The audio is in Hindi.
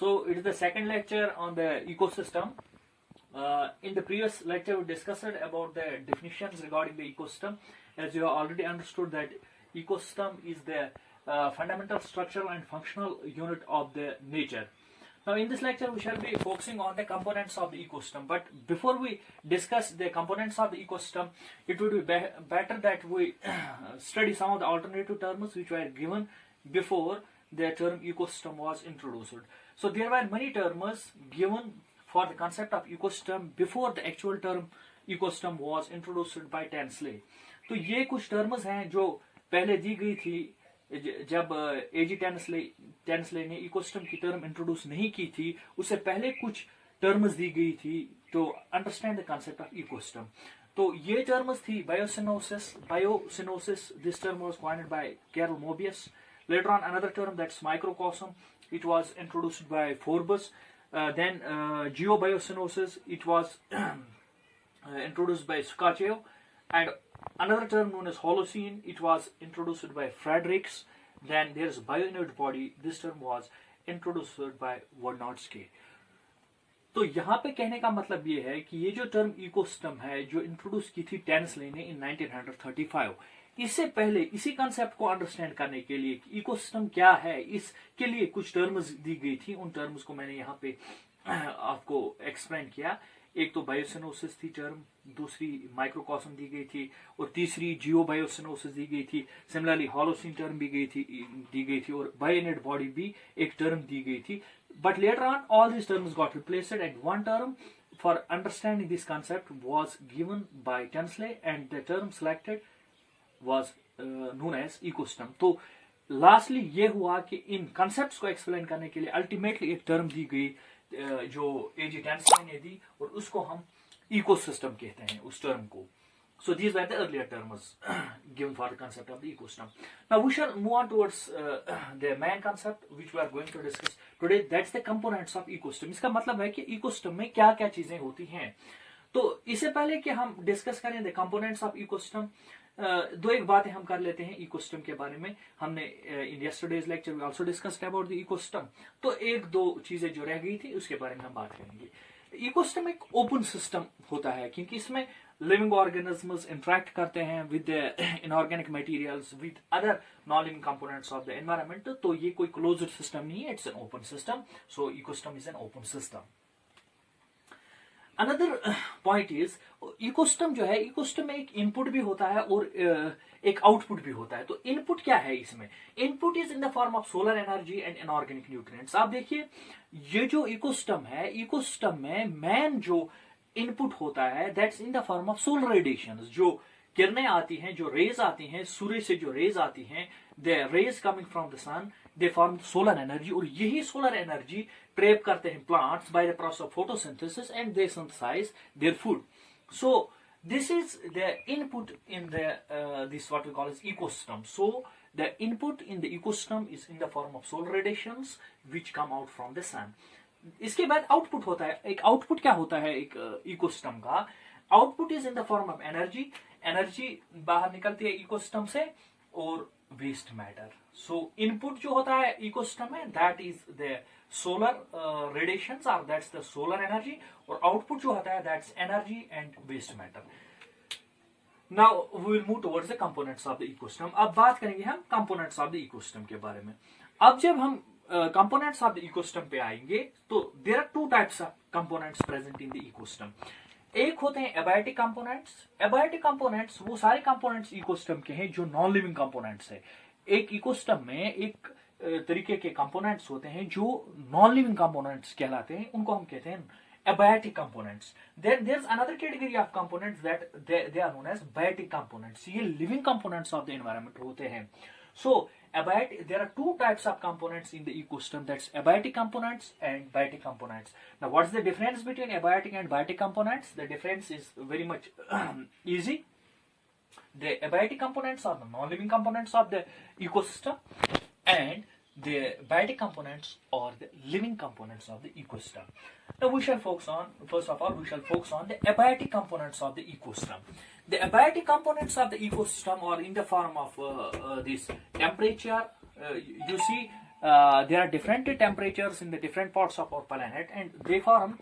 So it is the second lecture on the ecosystem. In the previous lecture we discussed about the definitions regarding the ecosystem. As you have already understood that ecosystem is the fundamental structural and functional unit of the nature. Now in this lecture we shall be focusing on the components of the ecosystem, but before we discuss the components of the ecosystem, it would be better that we study some of the alternative terms which were given before the term ecosystem was introduced. So there were many terms given for the concept of ecosystem before the actual term ecosystem was introduced by Tansley. तो ये कुछ टर्म्स हैं जो पहले दी गई थी जब एजी टेंसले ने इकोसिस्टम की टर्म इंट्रोड्यूस नहीं की थी, उससे पहले कुछ टर्म्स दी गई थी to understand the concept of ecosystem. तो ये टर्म्स थी biocoenosis. This term was coined by Karl Mobius. Later on, another term, that's microcosm, it was introduced by Forbes. Then geobiosinosis, it was introduced by Sukachev. And another term known as Holocene, it was introduced by Fredericks. Then there's bioinert body, this term was introduced by Vodnotsky. तो यहाँ पे कहने का मतलब ये है कि ये जो टर्म इकोसिस्टम है जो इंट्रोड्यूस की थी टेंसले ने इन 1935, इससे पहले इसी कंसेप्ट को अंडरस्टैंड करने के लिए इकोसिस्टम क्या है, इसके लिए कुछ टर्म्स दी गई थी. उन टर्म्स को मैंने यहाँ पे आपको एक्सप्लेन किया. एक तो बायोसिनोसिस थी टर्म, दूसरी माइक्रोकॉस्म दी गई थी, और तीसरी जियोबायोसिनोसिस दी गई थी. सिमिलरली होलोसीन टर्म भी दी गई थी और बायोइनेट बॉडी भी एक टर्म दी गई थी. But later on all this terms got replaced and one term for understanding this concept was given by Tansley and the term selected was known as ecosystem. तो लास्टली ये हुआ कि इन कॉन्सेप्ट्स को एक्सप्लेन करने के लिए अल्टीमेटली एक टर्म दी गई जो एजी टेंसले ने दी, और उसको हम इकोसिस्टम कहते हैं उस टर्म को. So these were the earlier terms given for the concept of the ecosystem. Now we shall move on towards the main concept which we are going to discuss today. That's the components of ecosystem. इसका मतलब है कि इकोसिस्टम में क्या क्या चीजें होती हैं. तो इससे पहले कि हम डिस्कस करें द कंपोनेंट्स ऑफ इकोसिस्टम, दो एक बातें हम कर लेते हैं इकोसिस्टम के बारे में. हमने in yesterday's lecture we also discussed about the ecosystem. तो एक दो चीजें जो रह गई थी उसके बारे में हम बात करेंगे. इकोसिस्टम एक ओपन सिस्टम होता है क्योंकि इसमें लिविंग ऑर्गेनिजम्स इंटरेक्ट करते हैं with inorganic materials, with other non living components of the environment. तो ये कोई क्लोज्ड सिस्टम नहीं है, it's an open system. So ecosystem is an open system. Another point is ecosystem जो है, इकोसिस्टम में एक इनपुट भी होता है और एक आउटपुट भी होता है. तो इनपुट क्या है इसमें? Input is in the form of solar energy and inorganic nutrients. आप देखिए ये जो इकोसिस्टम है, इकोसिस्टम में मेन जो इनपुट होता है that's in the form of solar radiations. जो किरणें आती हैं, जो रेज आती हैं सूर्य से, जो रेज आती हैं, the rays coming from the sun, they form solar energy. और यही सोलर एनर्जी ट्रैप करते हैं plants by the process of photosynthesis and they synthesize their food. So this is the input in the this what we call as ecosystem. So the input in the ecosystem is in the form of solar radiations which come out from the sun. इसके बाद आउटपुट होता है. एक आउटपुट क्या होता है एक इकोसिस्टम का? Output is in the form of energy. Energy बाहर निकलती है इकोसिस्टम से और वेस्ट मैटर. सो इनपुट जो होता है इकोसिस्टम में that is the solar radiations और दैट्स द सोलर एनर्जी, और आउटपुट जो होता है that's energy and waste matter. Now we will move towards the components of the ecosystem. अब बात करेंगे हम कंपोनेंट्स ऑफ द इकोसिस्टम के बारे में. अब जब हम कंपोनेंट्स ऑफ द इकोसिस्टम पे आएंगे तो there are two types of components present in the ecosystem. एक होते हैं एबायोटिक कंपोनेंट्स. एबायोटिक कंपोनेंट्स वो सारे कंपोनेंट्स इकोसिस्टम के हैं जो नॉन लिविंग कंपोनेंट्स है. एक इकोसिस्टम में एक तरीके के कंपोनेंट्स होते हैं जो नॉन लिविंग कंपोनेंट्स कहलाते हैं, उनको हम कहते हैं abiotic components. Then there's another category of components that they are known as biotic components. ये living components of the environment होते हैं. So there are two types of components in the ecosystem, that's abiotic components and biotic components. Now what's the difference between abiotic and biotic components? The difference is very much easy. The abiotic components are the non-living components of the ecosystem, and the biotic components are the living components of the ecosystem. Now we shall focus on, first of all, we shall focus on the abiotic components of the ecosystem. The abiotic components of the ecosystem are in the form of this temperature. You see there are different temperatures in the different parts of our planet, and they form